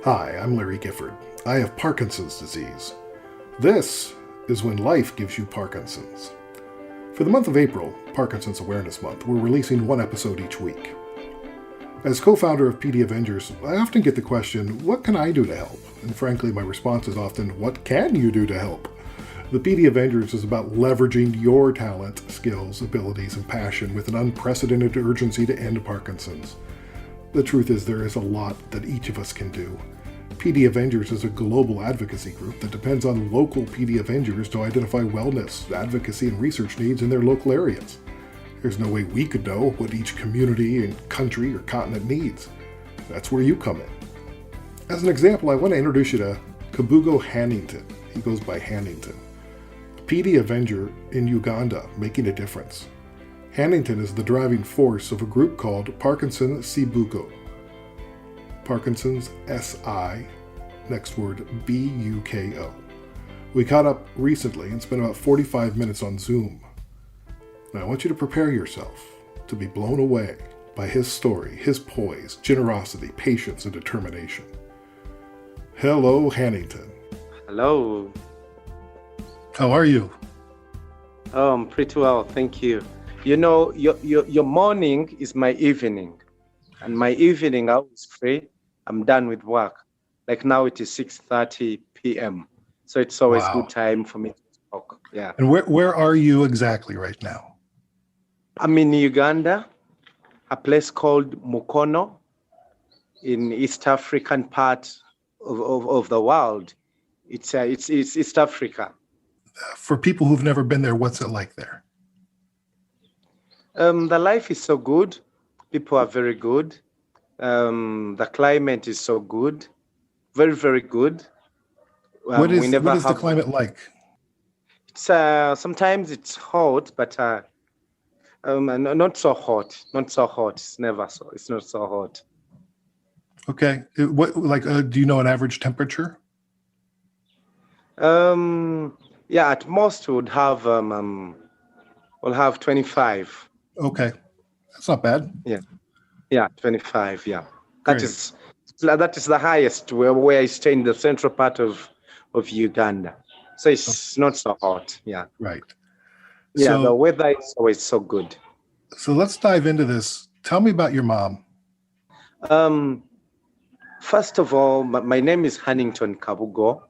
Hi, I'm Larry Gifford. I have Parkinson's disease. This is when life gives you Parkinson's. For the month of April, Parkinson's Awareness Month, we're releasing one episode each week. As co-founder of PD Avengers, I often get the question, what can I do to help? And frankly, my response is often, what can you do to help? The PD Avengers is about leveraging your talent, skills, abilities, and passion with an unprecedented urgency to end Parkinson's. The truth is there is a lot that each of us can do. PD Avengers is a global advocacy group that depends on local PD Avengers to identify wellness, advocacy, and research needs in their local areas. There's no way we could know what each community and country or continent needs. That's where you come in. As an example, I want to introduce you to Kabugo Hannington. He goes by Hannington. A PD Avenger in Uganda, making a difference. Hannington is the driving force of a group called Parkinson Buko. Parkinson's S-I, next word B-U-K-O. We caught up recently and spent about 45 minutes on Zoom. Now I want you to prepare yourself to be blown away by his story, his poise, generosity, patience, and determination. Hello, Hannington. Hello. How are you? Oh, I'm pretty well, thank you. You know, your morning is my evening, and my evening I was free. I'm done with work. Like now it is 6:30 p.m. So it's always good time for me to talk. Yeah. And where are you exactly right now? I'm in Uganda, a place called Mukono, in East African part of the world. It's East Africa. For people who've never been there, what's it like there? The life is so good. People are very good. The climate is so good. Very, very good. What is the climate like? It's sometimes it's hot, but not so hot. Not so hot. It's never so. It's not so hot. Okay. Do you know an average temperature? Yeah, at most we'll have 25. Okay, that's not bad. Yeah, 25. Yeah, Great. that is the highest where I stay in the central part of Uganda. So it's not so hot. Yeah. Right. Yeah, So, the weather is always so good. So let's dive into this. Tell me about your mom. First of all, my name is Hannington Kabugo,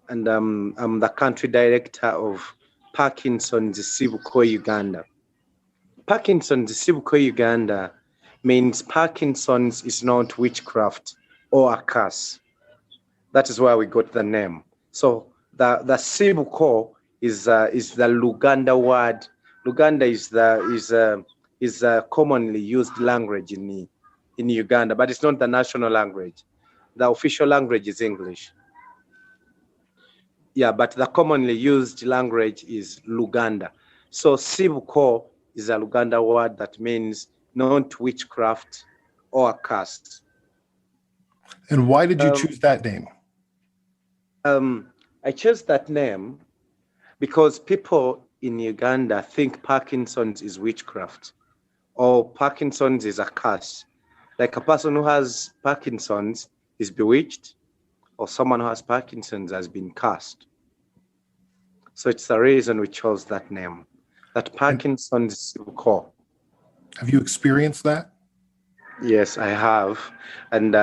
and I'm the country director of Parkinson's Buko, Uganda. Parkinson's Buko, Uganda means Parkinson's is not witchcraft or a curse. That is where we got the name. So the Sibuko is the Luganda word. Luganda is a commonly used language in Uganda, but it's not the national language. The official language is English. Yeah, but the commonly used language is Luganda. So Sibuko is a Luganda word that means not witchcraft or curse. And why did you choose that name? I chose that name because people in Uganda think Parkinson's is witchcraft or Parkinson's is a curse. Like a person who has Parkinson's is bewitched, or someone who has Parkinson's has been cursed. So it's the reason we chose that name, that Parkinson's Buko. Have you experienced that? Yes, I have. And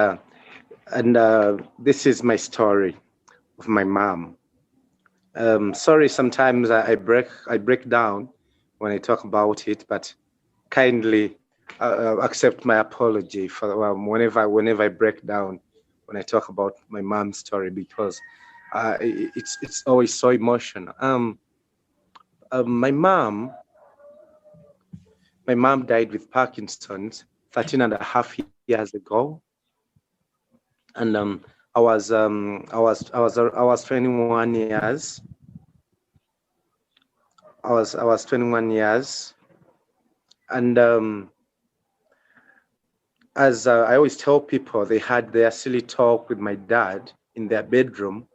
this is my story of my mom. Sorry, sometimes I break down when I talk about it, but kindly accept my apology for whenever I break down when I talk about my mom's story, because it's always so emotional. My mom died with Parkinson's 13 and a half years ago, and I was 21 years. I was 21 years, and as I always tell people, they had their silly talk with my dad in their bedroom,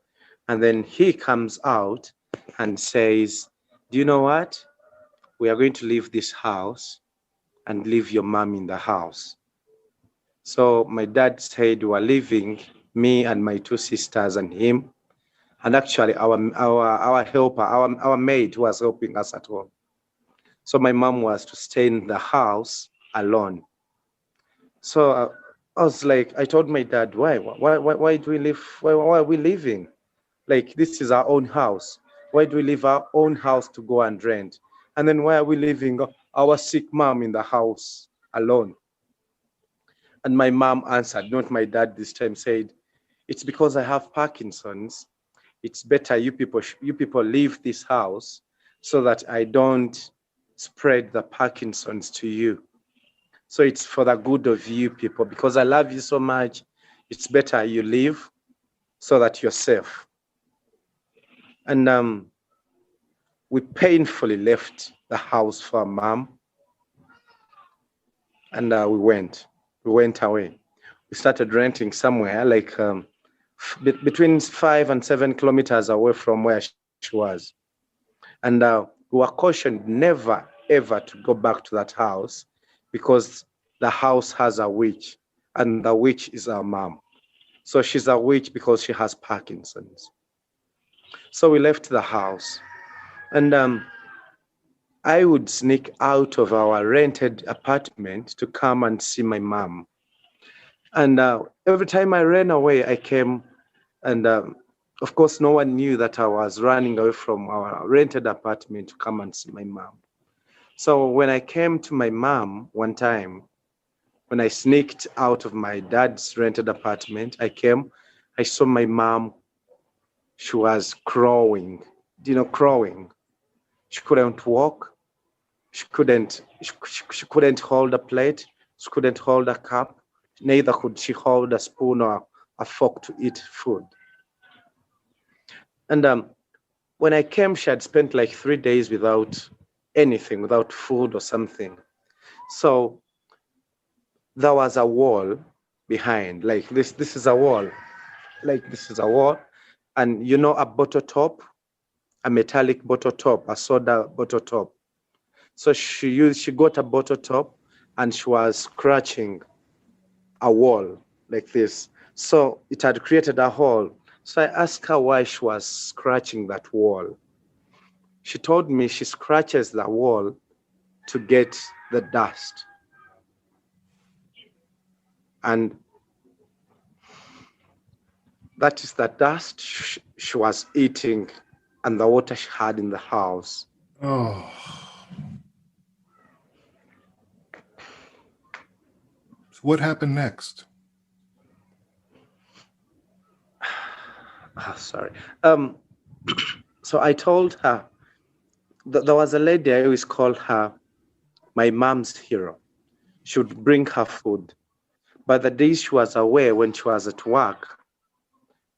and then he comes out and says, "Do you know what? We are going to leave this house and leave your mom in the house." So my dad said we were leaving, me and my two sisters and him, and actually our helper, our maid who was helping us at home. So my mom was to stay in the house alone. So I was like, I told my dad, why do we live? Why are we leaving? Like, this is our own house. Why do we leave our own house to go and rent? And then why are we leaving our sick mom in the house alone? And my mom answered, not my dad this time, said, it's because I have Parkinson's. It's better you people leave this house so that I don't spread the Parkinson's to you. So it's for the good of you people, because I love you so much. It's better you leave so that you're safe. And we painfully left the house for mom, and we went away. We started renting somewhere like between 5 and 7 kilometers away from where she was. And we were cautioned never, ever to go back to that house, because the house has a witch, and the witch is our mom. So she's a witch because she has Parkinson's. So we left the house, and I would sneak out of our rented apartment to come and see my mom. And every time I ran away, I came, and of course, no one knew that I was running away from our rented apartment to come and see my mom. So when I came to my mom one time, when I sneaked out of my dad's rented apartment, I saw my mom. She was crawling, crawling. She couldn't walk. She couldn't hold a plate. She couldn't hold a cup. Neither could she hold a spoon or a fork to eat food. And when I came, she had spent like 3 days without anything, without food or something. So there was a wall behind, like this. This is a wall, like this is a wall, and a bottle top, a metallic bottle top, a soda bottle top. So she got a bottle top, and she was scratching a wall like this. So it had created a hole. So I asked her why she was scratching that wall. She told me she scratches the wall to get the dust. And that is the dust she was eating and the water she had in the house. Oh. So what happened next? Sorry. So I told her that there was a lady, I always call her my mom's hero. She would bring her food. But the days she was away, when she was at work,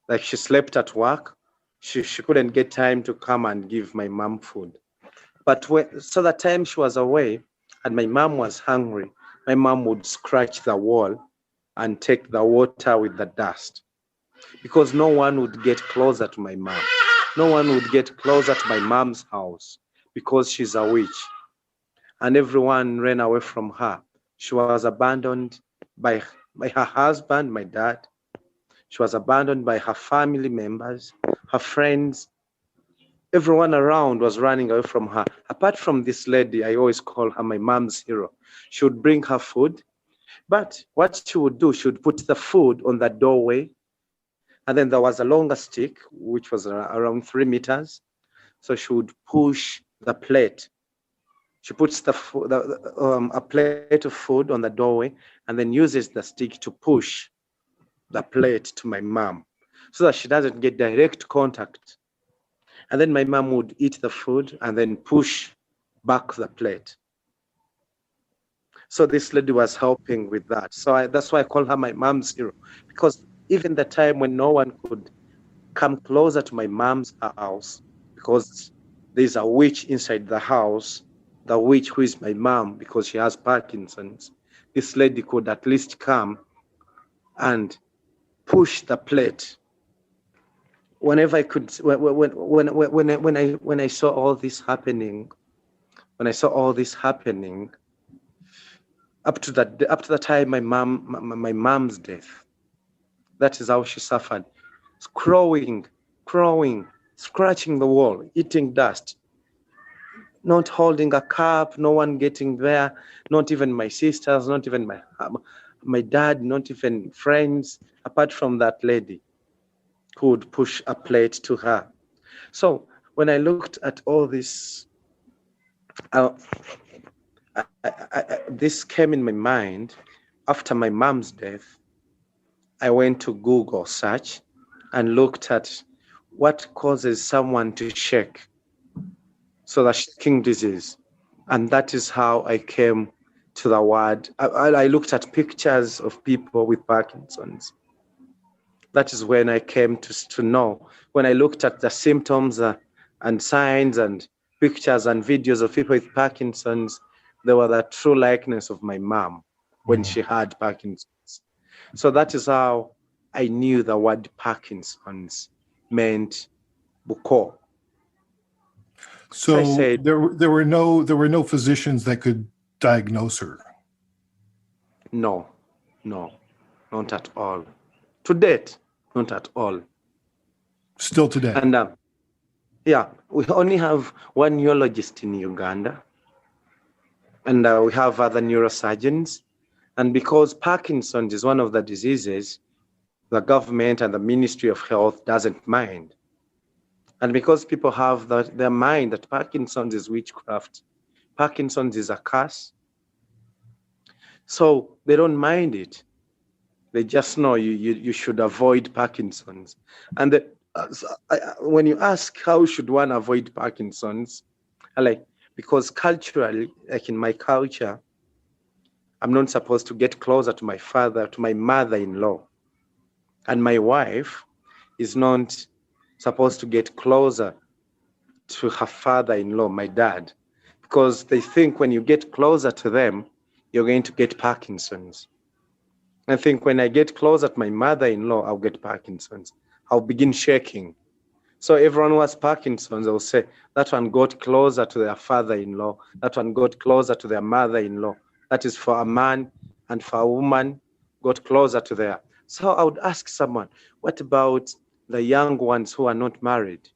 like she slept at work, she couldn't get time to come and give my mom food. But so the time she was away and my mom was hungry, my mom would scratch the wall and take the water with the dust, because no one would get closer to my mom. No one would get closer to my mom's house because she's a witch. And everyone ran away from her. She was abandoned by her husband, my dad. She was abandoned by her family members, her friends. Everyone around was running away from her. Apart from this lady, I always call her my mom's hero. She would bring her food, but what she would do, she would put the food on the doorway, and then there was a longer stick, which was around 3 meters. So she would push the plate. She puts a plate of food on the doorway and then uses the stick to push the plate to my mom so that she doesn't get direct contact. And then my mom would eat the food and then push back the plate. So this lady was helping with that. So that's why I call her my mom's hero, because even the time when no one could come closer to my mom's house because there's a witch inside the house, the witch who is my mom because she has Parkinson's, this lady could at least come and push the plate. Whenever I could, when I saw all this happening, up to the time my mom's death. That is how she suffered. Crawling, scratching the wall, eating dust, not holding a cup, no one getting there, not even my sisters, not even my dad, not even friends, apart from that lady who would push a plate to her. So when I looked at all this, this came in my mind after my mom's death. I went to Google search and looked at what causes someone to shake. So the shaking disease. And that is how I came to the word. I looked at pictures of people with Parkinson's. That is when I came to know. When I looked at the symptoms and signs and pictures and videos of people with Parkinson's, they were the true likeness of my mom when she had Parkinson's. So that is how I knew the word Parkinson's meant Buko. So I said, there were no physicians that could diagnose her. no, not at all. To date, not at all. Still today. And yeah, we only have one neurologist in Uganda, and we have other neurosurgeons. And because Parkinson's is one of the diseases, the government and the Ministry of Health doesn't mind. And because people have their mind that Parkinson's is witchcraft, Parkinson's is a curse, so they don't mind it. They just know you should avoid Parkinson's. And when you ask how should one avoid Parkinson's, because culturally, like in my culture, I'm not supposed to get closer to my mother-in-law. And my wife is not supposed to get closer to her father-in-law, my dad, because they think when you get closer to them, you're going to get Parkinson's. I think when I get closer to my mother-in-law, I'll get Parkinson's. I'll begin shaking. So everyone who has Parkinson's, they'll say, that one got closer to their father-in-law, that one got closer to their mother-in-law. That is for a man, and for a woman, got closer to their. So I would ask someone, what about the young ones who are not married?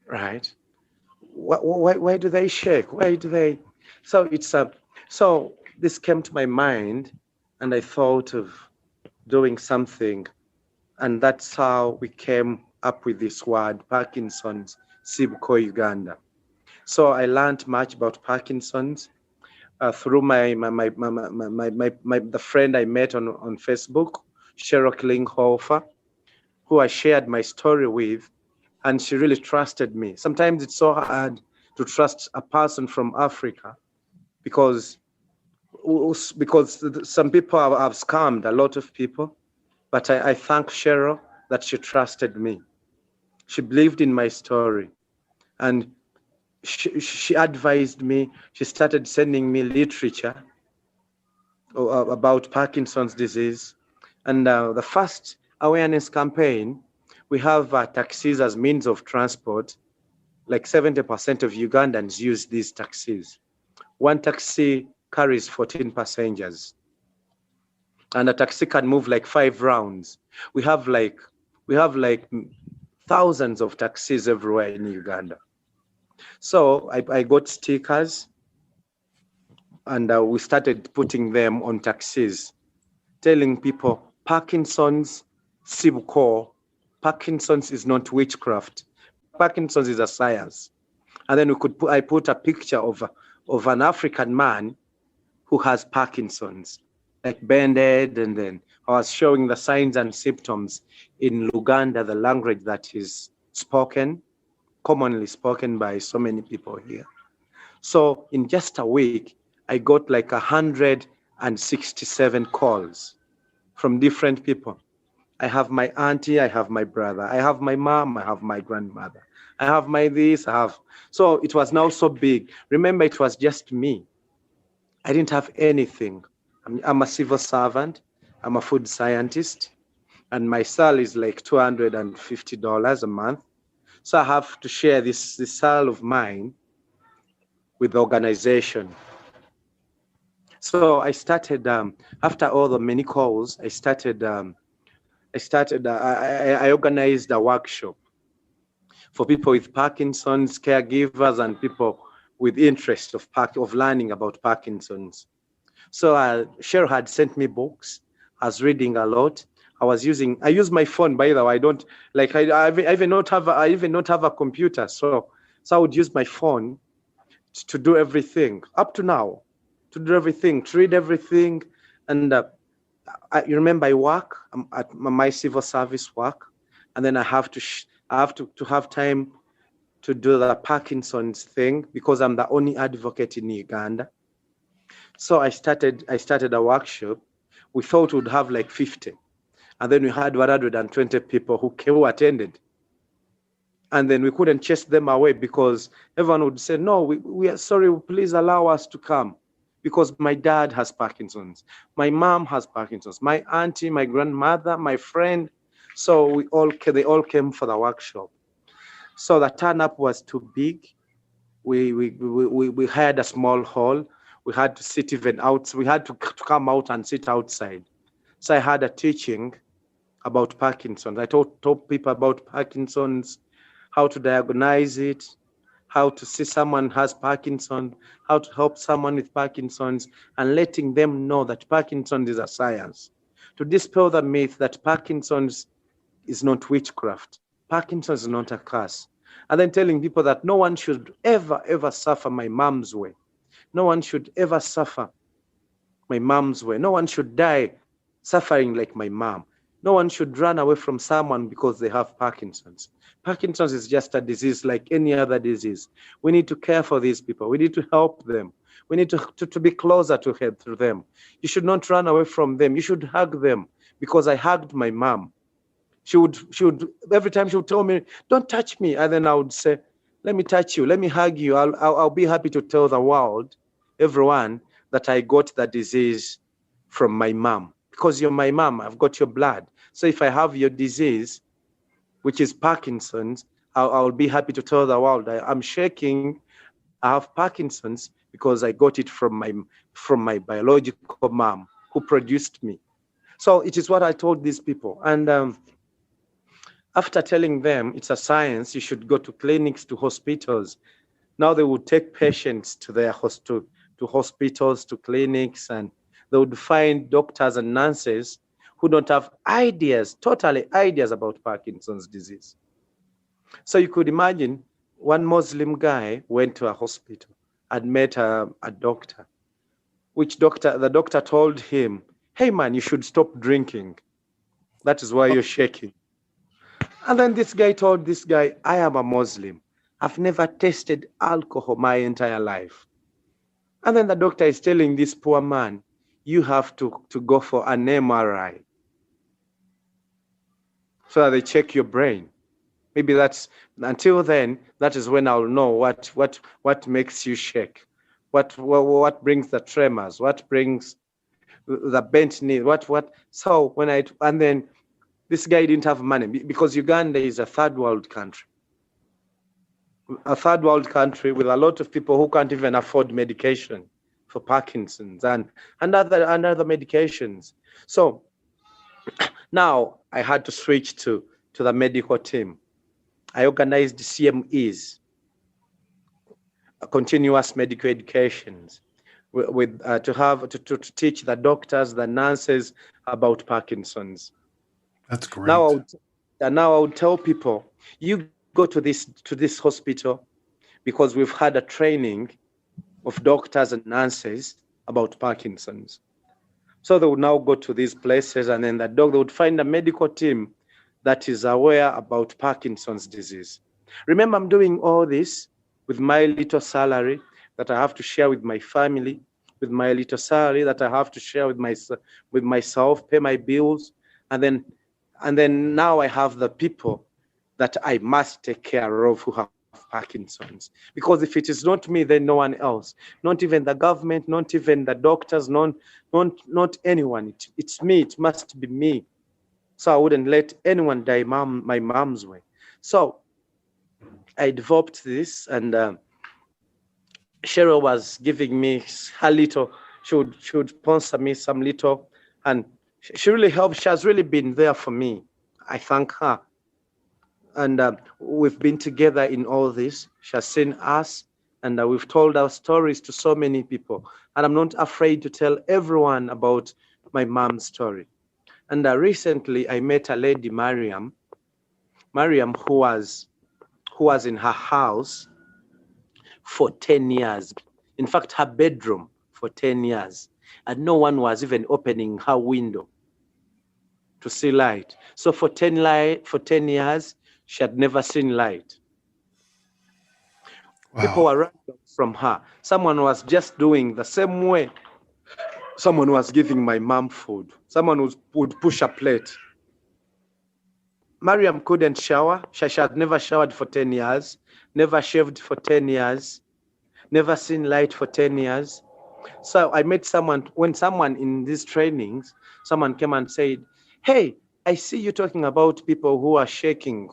Right? Why do they shake? Why do they? So so this came to my mind, and I thought of doing something, and that's how we came up with this word, Parkinson's, Buko, Uganda. So I learned much about Parkinson's through the friend I met on Facebook, Cheryl Klinghofer, who I shared my story with, and she really trusted me. Sometimes it's so hard to trust a person from Africa because some people have scammed a lot of people, but I thank Cheryl that she trusted me. She believed in my story, and she advised me. She started sending me literature about Parkinson's disease. And the first awareness campaign, we have taxis as means of transport. Like 70% of Ugandans use these taxis. One taxi carries 14 passengers, and a taxi can move like 5 rounds. We have like thousands of taxis everywhere in Uganda. So I got stickers, and we started putting them on taxis, telling people Parkinson's, Buko. Parkinson's is not witchcraft. Parkinson's is a science. And then I put a picture of an African man who has Parkinson's, like band-aid, and then I was showing the signs and symptoms in Luganda, the language that is commonly spoken by so many people here. So in just a week, I got like 167 calls from different people. I have my auntie, I have my brother, I have my mom, I have my grandmother, I have my this, So it was now so big. Remember, it was just me. I didn't have anything. I'm a civil servant, I'm a food scientist, and my salary is like $250 a month. So I have to share this salary of mine with the organization. So I started, after all the many calls, I organized a workshop for people with Parkinson's, caregivers, and people with interest of learning about Parkinson's. So Cheryl had sent me books. I was reading a lot. I use my phone, by the way. I don't like, I even not have a computer. So I would use my phone to do everything up to now, to do everything, to read everything. And you remember I work at my civil service work, and then I have to have time to do the Parkinson's thing because I'm the only advocate in Uganda. So I started a workshop. We thought we'd have like 50. And then we had 120 people who attended. And then we couldn't chase them away because everyone would say, no, we are sorry, please allow us to come. Because my dad has Parkinson's. My mom has Parkinson's. My auntie, my grandmother, my friend. So they all came for the workshop. So the turn-up was too big. We had a small hall. We had to sit even out. We had to come out and sit outside. So I had a teaching about Parkinson's. I taught people about Parkinson's, how to diagnose it, how to see someone has Parkinson's, how to help someone with Parkinson's, and letting them know that Parkinson's is a science. To dispel the myth that Parkinson's is not witchcraft. Parkinson's is not a curse. And then telling people that no one should ever suffer my mom's way. No one should ever suffer my mom's way. No one should die suffering like my mom. No one should run away from someone because they have Parkinson's. Parkinson's is just a disease like any other disease. We need to care for these people. We need to help them. We need to be closer to them. You should not run away from them. You should hug them, because I hugged my mom. She would every time she would tell me, don't touch me. And then I would say, let me touch you. Let me hug you. I'll be happy to tell the world, everyone, that I got the disease from my mom. Because you're my mom, I've got your blood. So if I have your disease, which is Parkinson's, I'll be happy to tell the world I'm shaking. I have Parkinson's because I got it from my biological mom who produced me. So it is what I told these people. And after telling them it's a science, you should go to clinics, to hospitals. Now they would take patients to their to hospitals, to clinics, and they would find doctors and nurses who don't have totally ideas about Parkinson's disease. So you could imagine one Muslim guy went to a hospital and met a doctor, the doctor told him, hey man, you should stop drinking. That is why you're shaking. And then this guy told this guy, I am a Muslim. I've never tasted alcohol my entire life. And then the doctor is telling this poor man, you have to go for an MRI so that they check your brain. Maybe until then, that is when I'll know what makes you shake, what brings the tremors, what brings the bent knee, So and then this guy didn't have money because Uganda is a third world country. A third world country with a lot of people who can't even afford medication for Parkinson's and other medications. So now I had to switch to the medical team. I organized CMEs, continuous medical educations, to teach the doctors, the nurses about Parkinson's. That's great. Now I would tell people, you go to this hospital because we've had a training of doctors and nurses about Parkinson's. So they would now go to these places, and then they would find a medical team that is aware about Parkinson's disease. Remember, I'm doing all this with my little salary that I have to share with my family, with my little salary that I have to share with myself, pay my bills, and then now I have the people that I must take care of who have Parkinson's. Because if it is not me, then no one else, not even the government, not even the doctors, not anyone. It's me. It must be me. So I wouldn't let anyone die my mom's way. So I developed this, and Cheryl was giving me her little she would sponsor me some little, and she really helped. She has really been there for me. I thank her. And we've been together in all this. She has seen us, and we've told our stories to so many people. And I'm not afraid to tell everyone about my mom's story. And recently, I met a lady, Mariam, who was in her house for 10 years. In fact, her bedroom for 10 years. And no one was even opening her window to see light. So for 10 years, she had never seen light. Wow. People were running from her. Someone was just doing the same way. Someone was giving my mom food. Someone would push a plate. Mariam couldn't shower. She had never showered for 10 years, never shaved for 10 years, never seen light for 10 years. So I met someone, when someone in these trainings, someone came and said, hey, I see you talking about people who are shaking,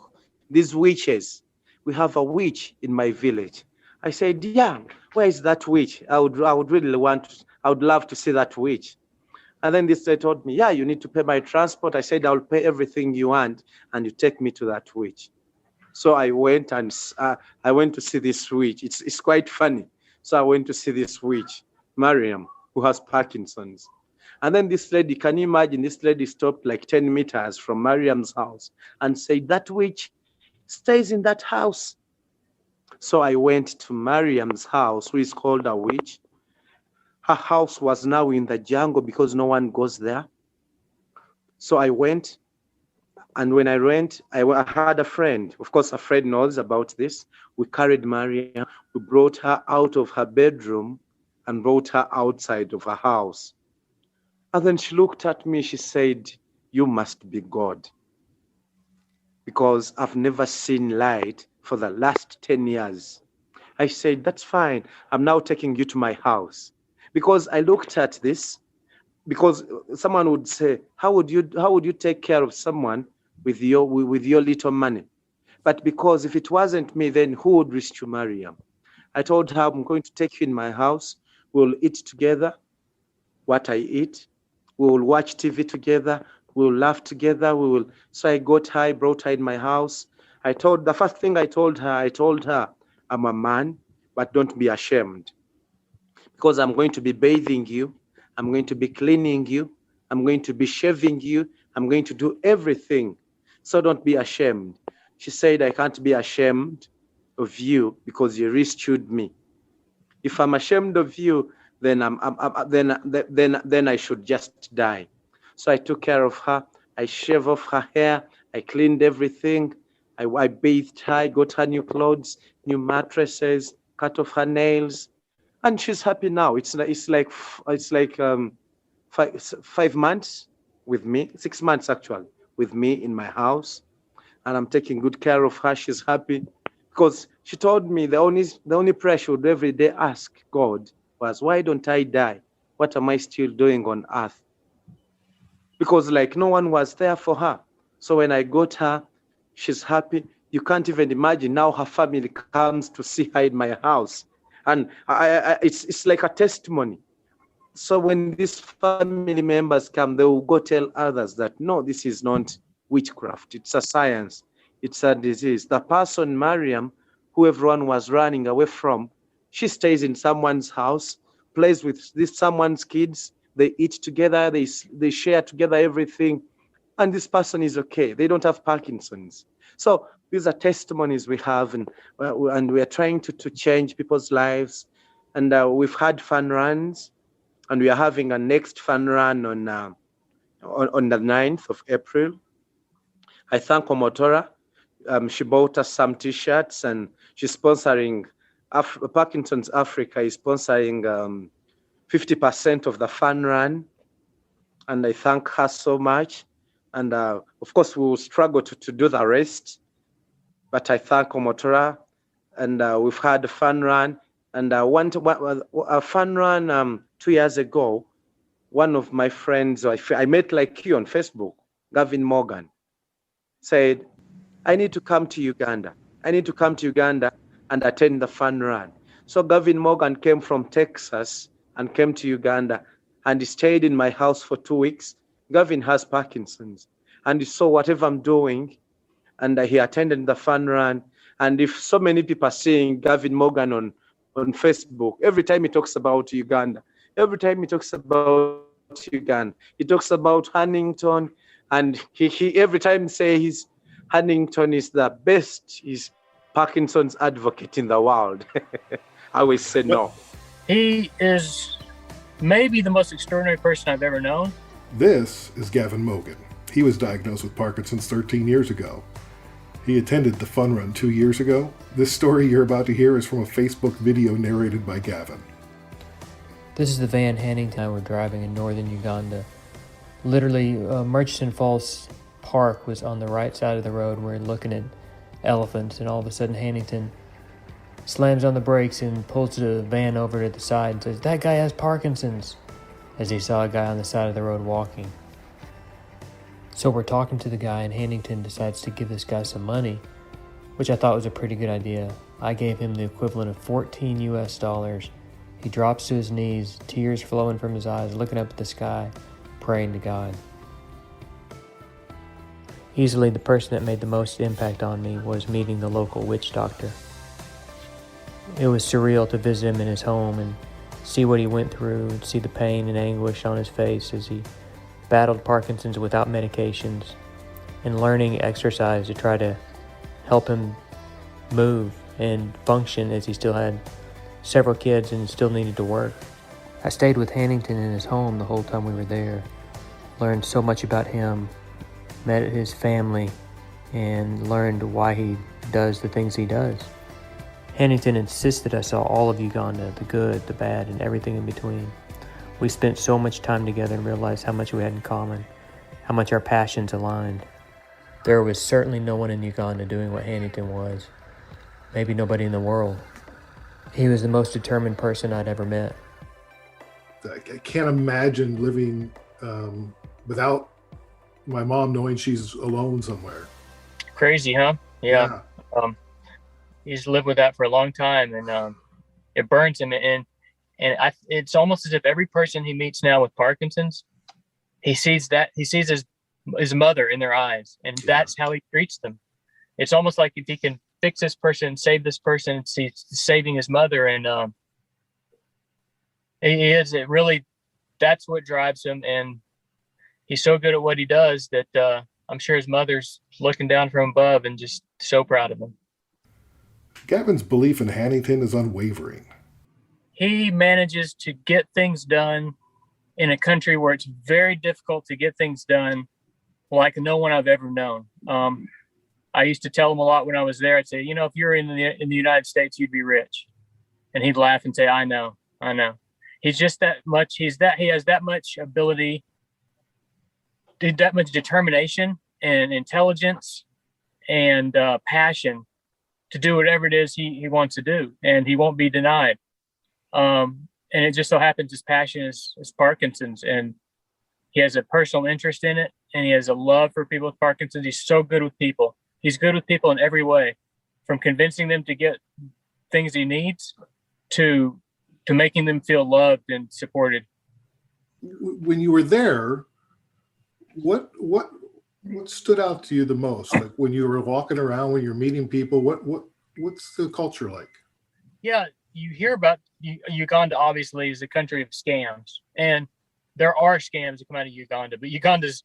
these witches. We have a witch in my village. I said, yeah, where is that witch? I would love to see that witch. And then they told me, yeah, you need to pay my transport. I said, I'll pay everything you want, and you take me to that witch. So I went and I went to see this witch. It's quite funny. So I went to see this witch, Mariam, who has Parkinson's. And then this lady, can you imagine, this lady stopped like 10 meters from Mariam's house and said, that witch stays in that house. So I went to Mariam's house, who is called a witch. Her house was now in the jungle because no one goes there. So I went, and when I went, I had a friend. Of course, a friend knows about this. We carried Mariam, we brought her out of her bedroom and brought her outside of her house. And then she looked at me, she said, you must be God, because I've never seen light for the last 10 years. I said, that's fine. I'm now taking you to my house. Because I looked at this, because someone would say, how would you take care of someone with your little money? But because if it wasn't me, then who would rescue Mariam? I told her, I'm going to take you in my house. We'll eat together what I eat. We will watch TV together. We'll laugh together. So I got her, I brought her in my house. The first thing I told her, I'm a man, but don't be ashamed, because I'm going to be bathing you. I'm going to be cleaning you. I'm going to be shaving you. I'm going to do everything. So don't be ashamed. She said, I can't be ashamed of you because you rescued me. If I'm ashamed of you, then then I should just die. So I took care of her. I shaved off her hair. I cleaned everything. I bathed her. I got her new clothes, new mattresses, cut off her nails, and she's happy now. It's like 5 months with me, 6 months actually, with me in my house, and I'm taking good care of her. She's happy because she told me the only prayer she would every day ask God was, why don't I die? What am I still doing on earth? Because like no one was there for her. So when I got her, she's happy. You can't even imagine now her family comes to see her in my house. And it's like a testimony. So when these family members come, they will go tell others that, no, this is not witchcraft. It's a science. It's a disease. The person, Mariam, who everyone was running away from, she stays in someone's house, plays with someone's kids. They eat together. They share together everything. And this person is okay. They don't have Parkinson's. So these are testimonies we have, and we are trying to change people's lives. And we've had fun runs, and we are having a next fun run on the 9th of April. I thank Omotora. She bought us some T-shirts, and she's sponsoring, Parkinson's Africa is sponsoring 50% of the fun run. And I thank her so much. And of course, we will struggle to do the rest. But I thank Omotora, and we've had a fun run. And a fun run 2 years ago, one of my friends, I met like you on Facebook, Gavin Morgan, said, I need to come to Uganda. I need to come to Uganda and attend the fun run. So Gavin Morgan came from Texas and came to Uganda, and he stayed in my house for 2 weeks. Gavin has Parkinson's, and he saw whatever I'm doing, and he attended the fun run. And if so many people are seeing Gavin Morgan on Facebook, every time he talks about Uganda, every time he talks about Uganda, he talks about Hannington, and he every time say he's Hannington is the best, he's Parkinson's advocate in the world. I always say no. He is maybe the most extraordinary person I've ever known. This is Gavin Mogan. He was diagnosed with Parkinson's 13 years ago. He attended the fun run 2 years ago. This story you're about to hear is from a Facebook video narrated by Gavin. This is the van Hannington and I were driving in northern Uganda. Literally, Murchison Falls Park was on the right side of the road. We're looking at elephants, and all of a sudden Hannington slams on the brakes and pulls the van over to the side and says, "That guy has Parkinson's," as he saw a guy on the side of the road walking. So we're talking to the guy, and Hannington decides to give this guy some money, which I thought was a pretty good idea. I gave him the equivalent of $14 US. He drops to his knees, tears flowing from his eyes, looking up at the sky, praying to God. Easily the person that made the most impact on me was meeting the local witch doctor. It was surreal to visit him in his home and see what he went through, and see the pain and anguish on his face as he battled Parkinson's without medications, and learning exercise to try to help him move and function as he still had several kids and still needed to work. I stayed with Hannington in his home the whole time we were there, learned so much about him, met his family, and learned why he does the things he does. Hannington insisted I saw all of Uganda, the good, the bad, and everything in between. We spent so much time together and realized how much we had in common, how much our passions aligned. There was certainly no one in Uganda doing what Hannington was. Maybe nobody in the world. He was the most determined person I'd ever met. I can't imagine living without my mom knowing she's alone somewhere. Crazy, huh? Yeah. He's lived with that for a long time, and it burns him. And it's almost as if every person he meets now with Parkinson's, he sees his mother in their eyes, and that's how he treats them. It's almost like if he can fix this person, save this person, he's saving his mother, and that's what drives him. And he's so good at what he does that I'm sure his mother's looking down from above and just so proud of him. Gavin's belief in Hannington is unwavering. He manages to get things done in a country where it's very difficult to get things done, like no one I've ever known. I used to tell him a lot when I was there. I'd say, if you're in the United States, you'd be rich. And he'd laugh and say, I know. He's just that much. He has that much ability, that much determination and intelligence and passion to do whatever it is he wants to do, and he won't be denied. And it just so happens his passion is Parkinson's, and he has a personal interest in it, and he has a love for people with Parkinson's. He's so good with people. He's good with people in every way, from convincing them to get things he needs to making them feel loved and supported. When you were there, what stood out to you the most? Like when you were walking around, when you're meeting people, what's the culture like? Yeah, you hear about Uganda. Obviously, is a country of scams, and there are scams that come out of Uganda. But Uganda's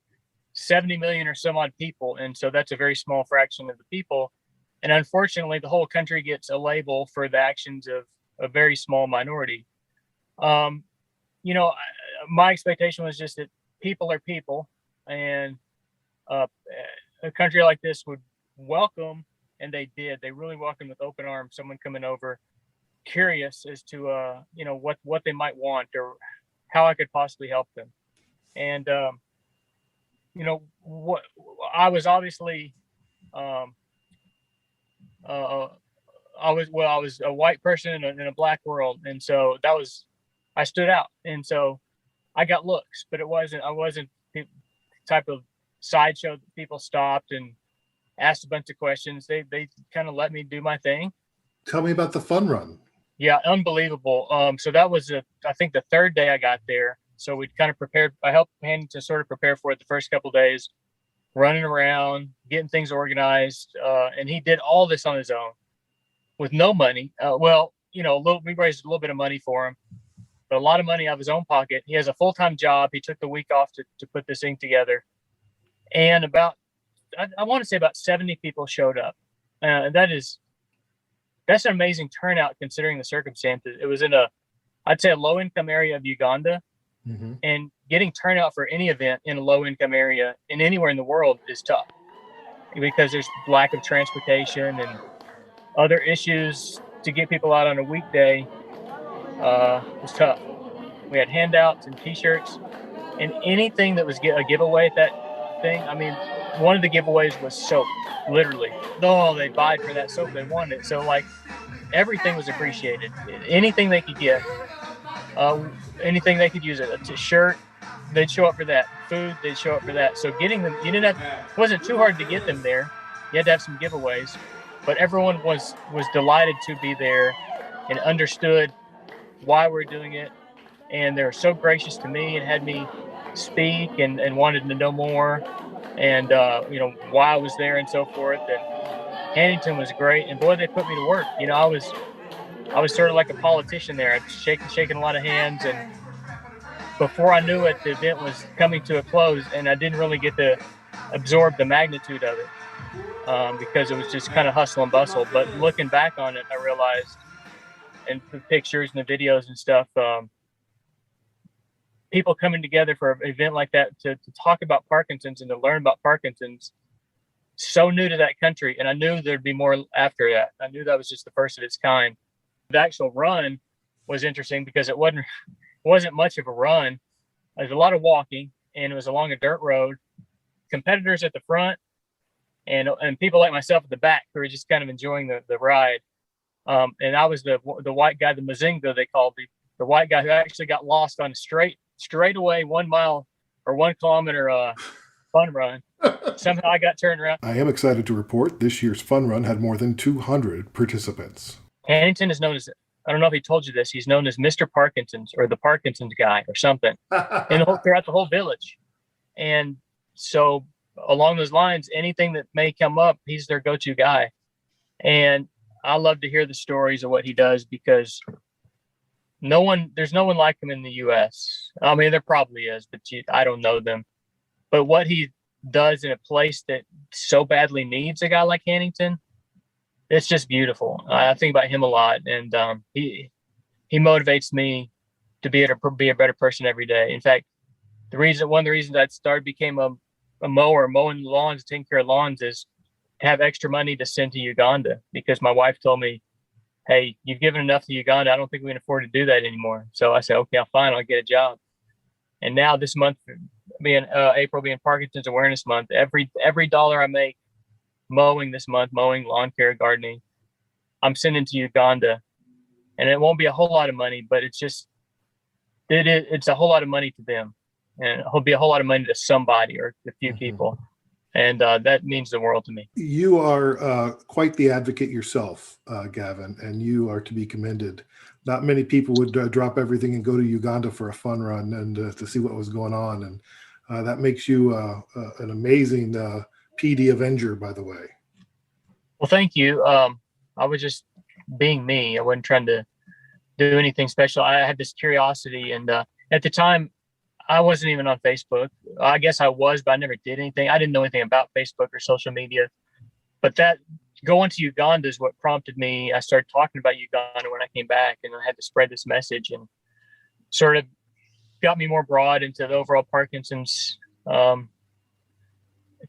70 million or some odd people, and so that's a very small fraction of the people. And unfortunately, the whole country gets a label for the actions of a very small minority. My expectation was just that people are people, and a country like this would welcome, and they did. They really welcomed with open arms someone coming over, curious as to what they might want or how I could possibly help them. And what I was obviously I was a white person in a black world, and so I stood out, and so I got looks, but I wasn't the type of sideshow that people stopped and asked a bunch of questions. They kind of let me do my thing. Tell me about the fun run. Yeah, unbelievable. So that was, I think, the third day I got there. So we kind of prepared. I helped Hannington sort of prepare for it the first couple of days, running around, getting things organized. And he did all this on his own with no money. We raised a little bit of money for him, but a lot of money out of his own pocket. He has a full-time job. He took the week off to put this thing together. And I want to say about 70 people showed up. That's an amazing turnout considering the circumstances. It was in I'd say a low income area of Uganda, and getting turnout for any event in a low income area in anywhere in the world is tough because there's lack of transportation and other issues to get people out on a weekday. Was tough. We had handouts and t-shirts and anything that was a giveaway at that thing. I mean, one of the giveaways was soap, literally. Oh, they vied for that soap. They wanted it. So like everything was appreciated. Anything they could get, anything they could use, a shirt, they'd show up for that. Food, they'd show up for that. So getting them, it wasn't too hard to get them there. You had to have some giveaways, but everyone was delighted to be there and understood why we're doing it. And they were so gracious to me and had me speak and wanted to know more and, why I was there and so forth. And Hannington was great. And boy, they put me to work. I was sort of like a politician there. I was shaking a lot of hands. And before I knew it, the event was coming to a close and I didn't really get to absorb the magnitude of it because it was just kind of hustle and bustle. But looking back on it, I realized, and the pictures and the videos and stuff, people coming together for an event like that to talk about Parkinson's and to learn about Parkinson's, so new to that country. And I knew there'd be more after that. I knew that was just the first of its kind. The actual run was interesting because it wasn't much of a run. There's a lot of walking and it was along a dirt road, competitors at the front and people like myself at the back who were just kind of enjoying the ride. And I was the white guy, the Mazinga, they called me, the white guy who actually got lost on a straightaway 1 mile or 1 kilometer fun run. Somehow I got turned around. I am excited to report this year's fun run had more than 200 participants. Hannington is known as, I don't know if he told you this, he's known as Mr. Parkinson's or the Parkinson's guy or something throughout the whole village. And so along those lines, anything that may come up, he's their go-to guy. And I love to hear the stories of what he does because there's no one like him in the US. I mean, there probably is, but I don't know them. But what he does in a place that so badly needs a guy like Hannington, it's just beautiful. I think about him a lot, and he motivates me to be a better person every day. In fact, one of the reasons I became a mower, mowing lawns, taking care of lawns, is to have extra money to send to Uganda because my wife told me, hey, you've given enough to Uganda. I don't think we can afford to do that anymore. So I said, okay, I'll get a job. And now this month, April being Parkinson's Awareness Month, every dollar I make mowing this month, mowing, lawn care, gardening, I'm sending to Uganda. And it won't be a whole lot of money, but it's a whole lot of money to them. And it'll be a whole lot of money to somebody or a few people. And that means the world to me. You are quite the advocate yourself, Gavin, and you are to be commended. Not many people would drop everything and go to Uganda for a fun run and to see what was going on. And that makes you an amazing PD Avenger, by the way. Well, thank you. I was just being me. I wasn't trying to do anything special. I had this curiosity. And at the time, I wasn't even on Facebook. I guess I was, but I never did anything. I didn't know anything about Facebook or social media. But that going to Uganda is what prompted me. I started talking about Uganda when I came back, and I had to spread this message and sort of got me more broad into the overall Parkinson's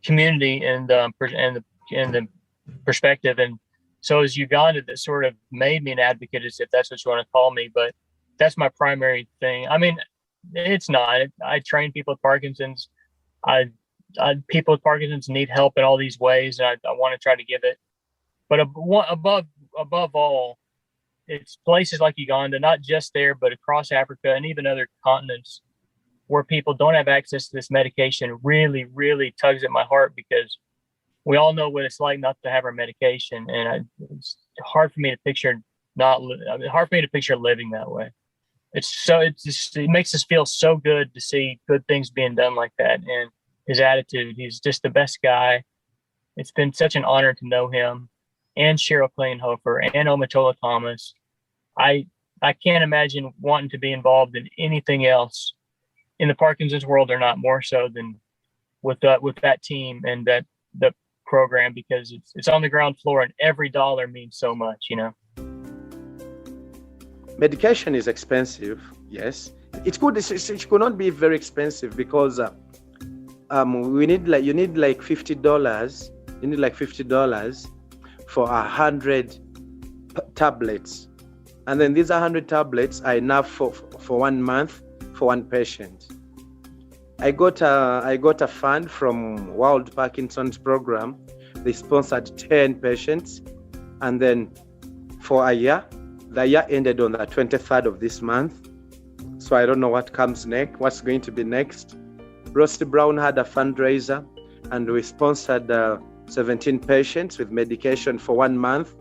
community and the perspective. And so it was Uganda that sort of made me an advocate, if that's what you want to call me. But that's my primary thing. I mean, it's not. I train people with Parkinson's. People with Parkinson's need help in all these ways, and I want to try to give it. But above all, it's places like Uganda, not just there, but across Africa and even other continents where people don't have access to this medication really, really tugs at my heart because we all know what it's like not to have our medication. And it's hard for me to picture hard for me to picture living that way. It makes us feel so good to see good things being done like that. And his attitude, he's just the best guy. It's been such an honor to know him, and Cheryl Klinghoffer and Omatola Thomas. I can't imagine wanting to be involved in anything else in the Parkinson's world, or not more so than with that team and the program, because it's on the ground floor and every dollar means so much, Medication is expensive, yes. It could not be very expensive, because you need like $50. You need like $50 for 100 tablets, and then these 100 tablets are enough for 1 month for one patient. I got a fund from World Parkinson's Program. They sponsored 10 patients, and then for a year. The year ended on the 23rd of this month, so I don't know what's going to be next. Rusty Brown had a fundraiser, and we sponsored 17 patients with medication for 1 month,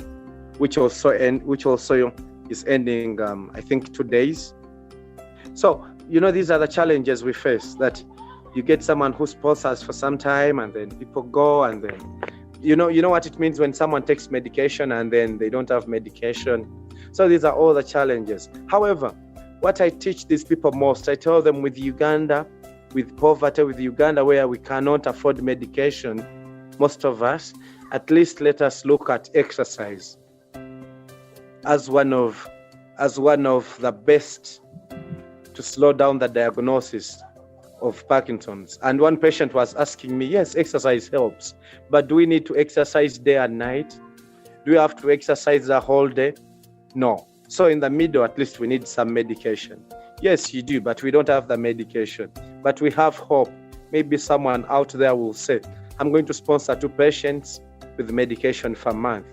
which also is ending, I think, 2 days. So, these are the challenges we face, that you get someone who sponsors for some time, and then people go, and then, you know what it means when someone takes medication and then they don't have medication. So these are all the challenges. However, what I teach these people most, I tell them, with Uganda, with poverty, with Uganda where we cannot afford medication, most of us, at least let us look at exercise as one of the best to slow down the diagnosis of Parkinson's. And one patient was asking me, yes, exercise helps, but do we need to exercise day and night? Do we have to exercise the whole day? No. So in the middle, at least we need some medication. Yes, you do, but we don't have the medication. But we have hope. Maybe someone out there will say, I'm going to sponsor 2 patients with medication for a month.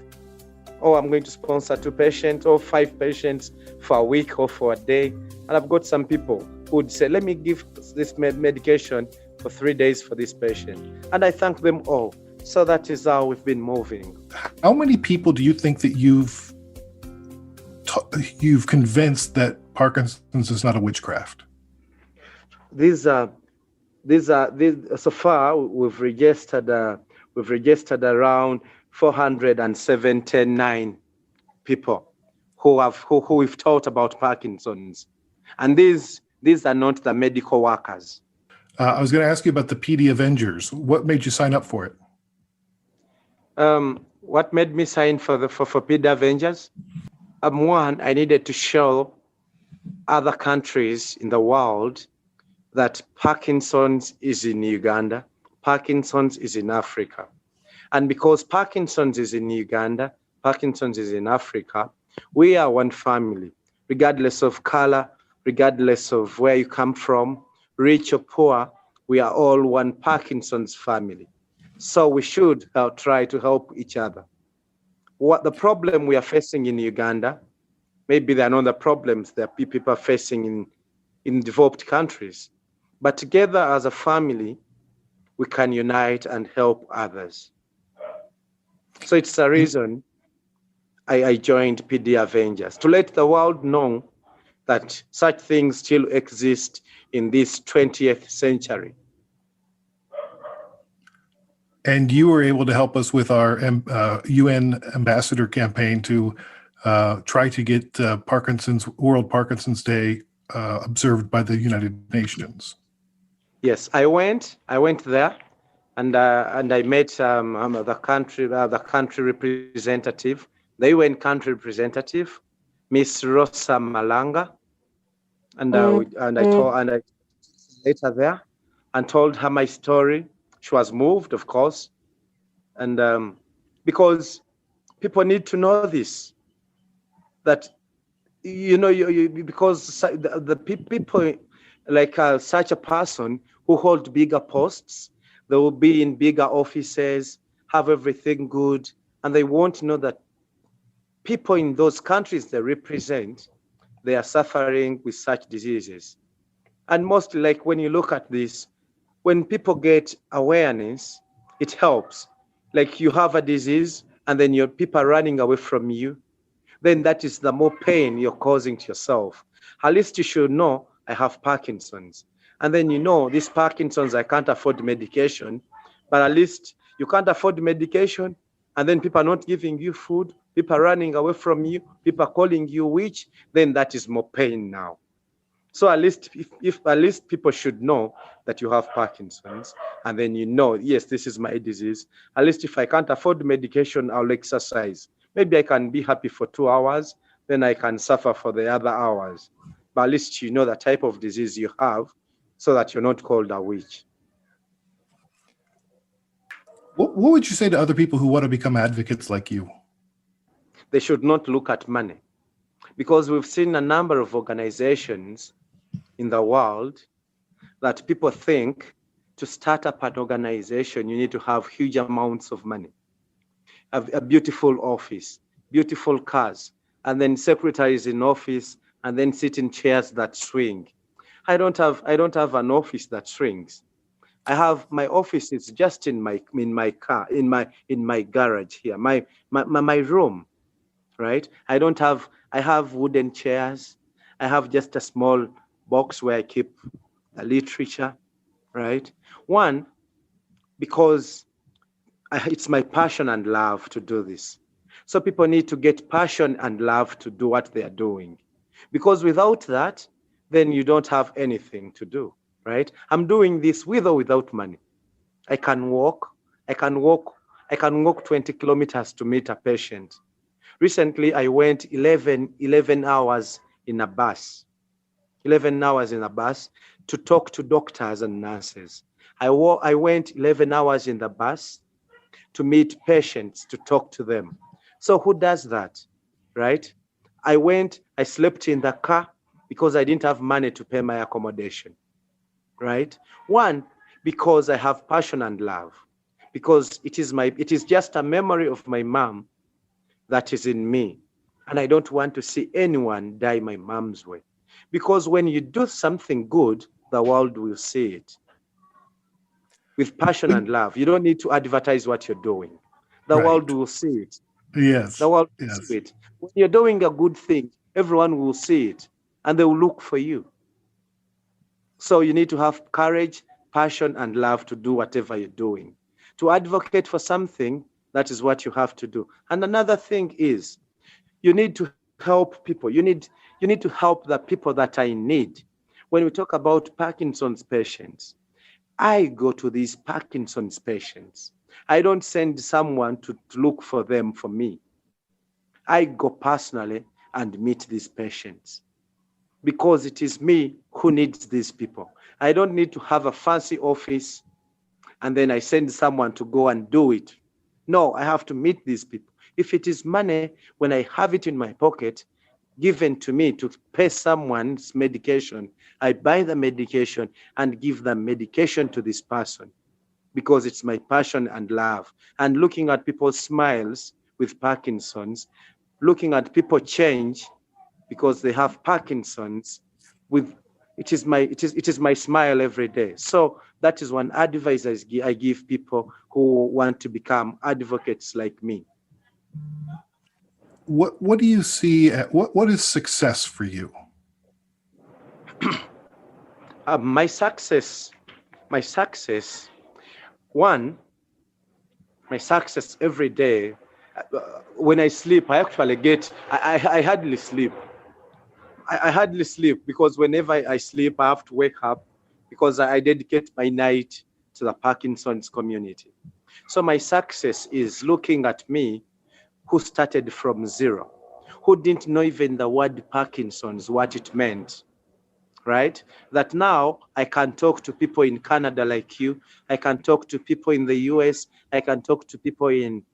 Or I'm going to sponsor 2 patients or 5 patients for a week or for a day. And I've got some people who would say, let me give this medication for 3 days for this patient. And I thank them all. So that is how we've been moving. How many people do you think that you've convinced that Parkinson's is not a witchcraft? These are so far we've registered around 479 people who we've taught about Parkinson's, and these are not the medical workers. I was going to ask you about the PD Avengers. What made you sign up for it? What made me sign for PD Avengers? One, I needed to show other countries in the world that Parkinson's is in Uganda, Parkinson's is in Africa. And because Parkinson's is in Uganda, Parkinson's is in Africa, we are one family, regardless of color, regardless of where you come from, rich or poor, we are all one Parkinson's family. So we should try to help each other. What the problem we are facing in Uganda, maybe there are not the problems that people are facing in developed countries. But together as a family, we can unite and help others. So it's a reason I joined PD Avengers, to let the world know that such things still exist in this 20th century. And you were able to help us with our UN ambassador campaign to try to get World Parkinson's Day observed by the United Nations. Yes, I went there, and I met the country representative, the UN country representative, Miss Rosa Malanga, and I later there and told her my story. She was moved, of course, and because people need to know this, that because the people like such a person who hold bigger posts, they will be in bigger offices, have everything good, and they won't know that people in those countries they represent, they are suffering with such diseases. And mostly, like when you look at this, when people get awareness, it helps. Like you have a disease and then your people are running away from you. then that is the more pain you're causing to yourself. At least you should know I have Parkinson's. And then this Parkinson's, I can't afford medication, but at least you can't afford medication, and then people are not giving you food, people are running away from you, people are calling you witch, then that is more pain now. So at least if at least people should know that you have Parkinson's, and then yes, this is my disease. At least if I can't afford medication, I'll exercise. Maybe I can be happy for 2 hours, then I can suffer for the other hours. But at least you know the type of disease you have so that you're not called a witch. What would you say to other people who want to become advocates like you? They should not look at money, because we've seen a number of organizations in the world that people think to start up an organization, you need to have huge amounts of money, have a beautiful office, beautiful cars, and then secretaries in office, and then sit in chairs that swing. I don't have an office that swings. I have my office is just in my car, in my garage here, my room, right? I have wooden chairs. I have just a small box where I keep the literature, right? One, because it's my passion and love to do this. So people need to get passion and love to do what they are doing, because without that, then you don't have anything to do, right? I'm doing this with or without money. I can walk 20 kilometers to meet a patient. Recently, I went 11 hours in a bus, 11 hours in a bus to talk to doctors and nurses. I went 11 hours in the bus to meet patients, to talk to them. So who does that, right? I slept in the car because I didn't have money to pay my accommodation, right? One, because I have passion and love, because it is just a memory of my mom that is in me. And I don't want to see anyone die my mom's way. Because when you do something good, the world will see it. With passion and love, you don't need to advertise what you're doing. The world will see it. Yes. The world will see it. When you're doing a good thing, everyone will see it, and they will look for you. So you need to have courage, passion, and love to do whatever you're doing. To advocate for something, that is what you have to do. And another thing is, you need to help people. You need to help the people that are in need. When we talk about Parkinson's patients, I go to these Parkinson's patients. I don't send someone to look for them for me. I go personally and meet these patients, because it is me who needs these people. I don't need to have a fancy office and then I send someone to go and do it. No, I have to meet these people. If it is money, when I have it in my pocket, given to me to pay someone's medication, I buy the medication and give the medication to this person, because it's my passion and love. And looking at people's smiles with Parkinson's, looking at people change because they have Parkinson's, it is my smile every day. So that is one advice I give people who want to become advocates like me. What do you see? What is success for you? My success every day. When I sleep, I hardly sleep. I hardly sleep, because whenever I sleep, I have to wake up, because I dedicate my night to the Parkinson's community. So my success is looking at me, who started from zero, who didn't know even the word Parkinson's, what it meant, right? That now I can talk to people in Canada like you, I can talk to people in the US, I can talk to people in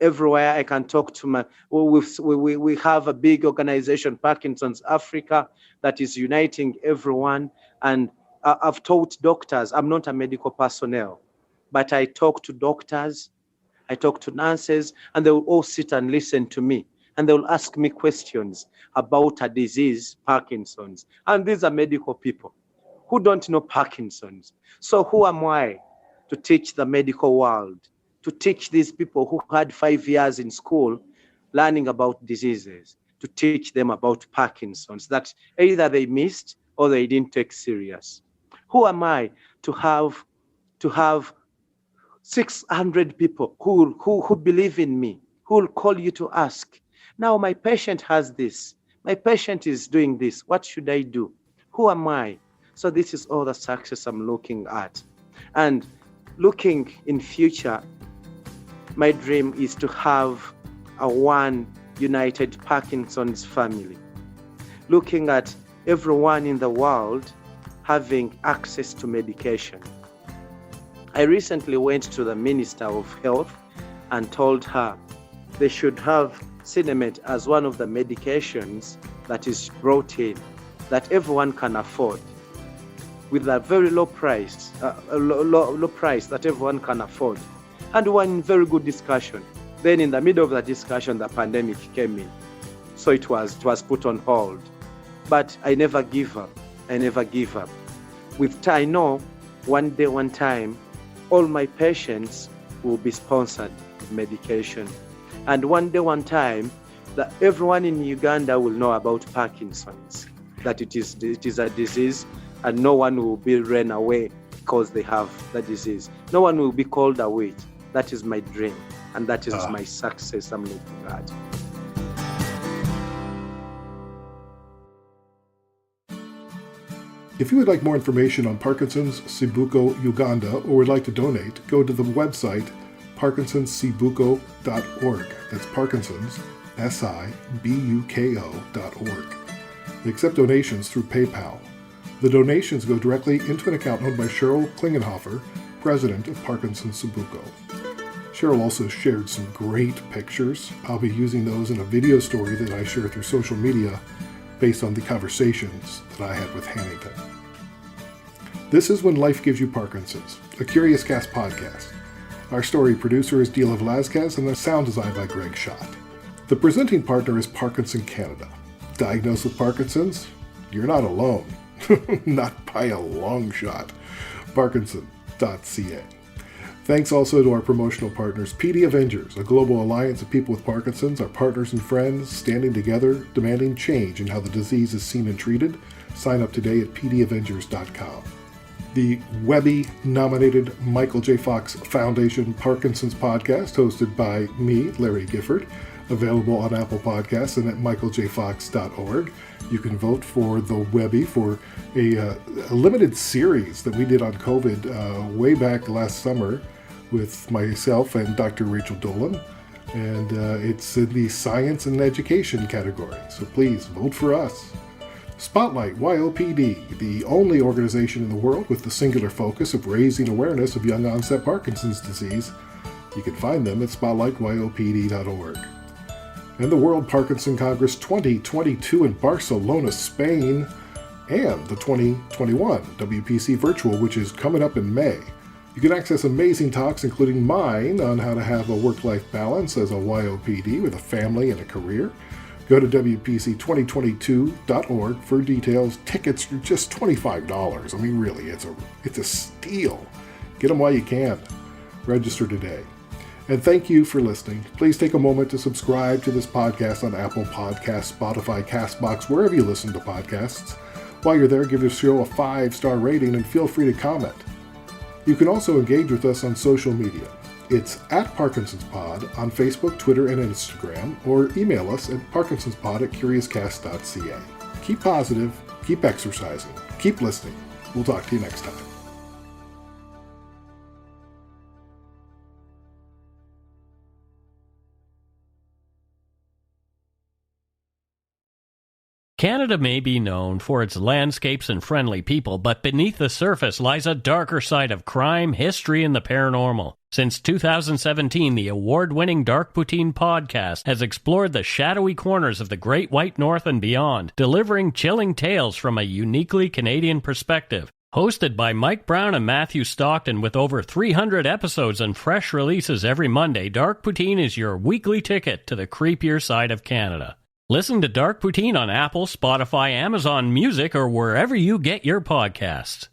everywhere. I can talk to we have a big organization, Parkinson's Africa, that is uniting everyone. And I've taught doctors. I'm not a medical personnel, but I talk to doctors, I talk to nurses, and they will all sit and listen to me. And they will ask me questions about a disease, Parkinson's. And these are medical people who don't know Parkinson's. So who am I to teach the medical world, to teach these people who had 5 years in school learning about diseases, to teach them about Parkinson's that either they missed or they didn't take serious. Who am I to have 600 people who believe in me, who will call you to ask, now my patient has this, my patient is doing this, what should I do? Who am I? So this is all the success I'm looking at. And looking in future, my dream is to have a one united Parkinson's family, looking at everyone in the world having access to medication. I recently went to the Minister of Health and told her they should have Cinemet as one of the medications that is brought in, that everyone can afford, with a very low price, low price that everyone can afford. And one very good discussion. Then in the middle of the discussion, the pandemic came in. So it was put on hold. But I never give up. I never give up. I know one day, one time, all my patients will be sponsored with medication. And one day, one time, that everyone in Uganda will know about Parkinson's, that it is a disease, and no one will be run away because they have the disease. No one will be called a witch. That is my dream, and that is my success I'm looking at. If you would like more information on Parkinson's Sibuko Uganda or would like to donate, go to the website parkinsonsibuko.org. That's Parkinson's, SIBUKO.org. They accept donations through PayPal. The donations go directly into an account owned by Cheryl Klingenhofer, president of Parkinson's Buko. Cheryl also shared some great pictures. I'll be using those in a video story that I share through social media based on the conversations that I had with Hannington. This is When Life Gives You Parkinson's, a Curious Cast podcast. Our story producer is Dila Velazquez and the sound design by Greg Schott. The presenting partner is Parkinson Canada. Diagnosed with Parkinson's? You're not alone. Not by a long shot. Parkinson.ca. Thanks also to our promotional partners, PD Avengers, a global alliance of people with Parkinson's, our partners and friends, standing together, demanding change in how the disease is seen and treated. Sign up today at pdavengers.com. The Webby-nominated Michael J. Fox Foundation Parkinson's podcast, hosted by me, Larry Gifford, available on Apple Podcasts and at michaeljfox.org. You can vote for the Webby for a limited series that we did on COVID way back last summer with myself and Dr. Rachel Dolan, and it's in the science and education category, so please vote for us. Spotlight YOPD, the only organization in the world with the singular focus of raising awareness of young onset Parkinson's disease. You can find them at spotlightyopd.org. And the World Parkinson Congress 2022 in Barcelona, Spain, and the 2021 WPC Virtual, which is coming up in May. You can access amazing talks, including mine, on how to have a work-life balance as a YOPD with a family and a career. Go to WPC2022.org for details. Tickets are just $25. I mean, really, it's a steal. Get them while you can. Register today. And thank you for listening. Please take a moment to subscribe to this podcast on Apple Podcasts, Spotify, CastBox, wherever you listen to podcasts. While you're there, give the show a 5-star rating and feel free to comment. You can also engage with us on social media. It's at ParkinsonsPod on Facebook, Twitter, and Instagram, or email us at parkinsonspod@curiouscast.ca. Keep positive, keep exercising, keep listening. We'll talk to you next time. Canada may be known for its landscapes and friendly people, but beneath the surface lies a darker side of crime, history, and the paranormal. Since 2017, the award-winning Dark Poutine podcast has explored the shadowy corners of the Great White North and beyond, delivering chilling tales from a uniquely Canadian perspective. Hosted by Mike Brown and Matthew Stockton with over 300 episodes and fresh releases every Monday, Dark Poutine is your weekly ticket to the creepier side of Canada. Listen to Dark Poutine on Apple, Spotify, Amazon Music, or wherever you get your podcasts.